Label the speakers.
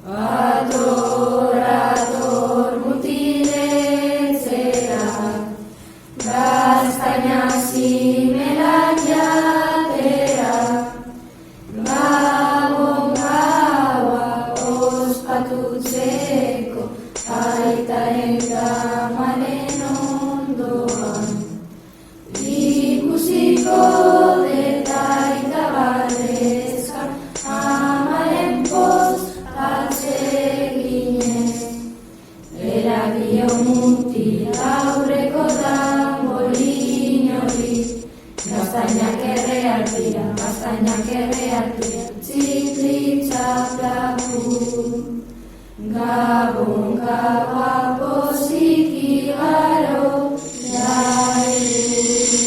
Speaker 1: Adorador mutiletzera, gaztainak zimelak jatera, gabon gaua ospatutzeko, aitaren kamaren ondoan. Ikusiko detaita badezka, amaren poz atseginez. Eragio mutil aurreko tambolin hori, gaztainak erreak dira, txiplitzaplaku. Gabon gaua poziki garo, jairu.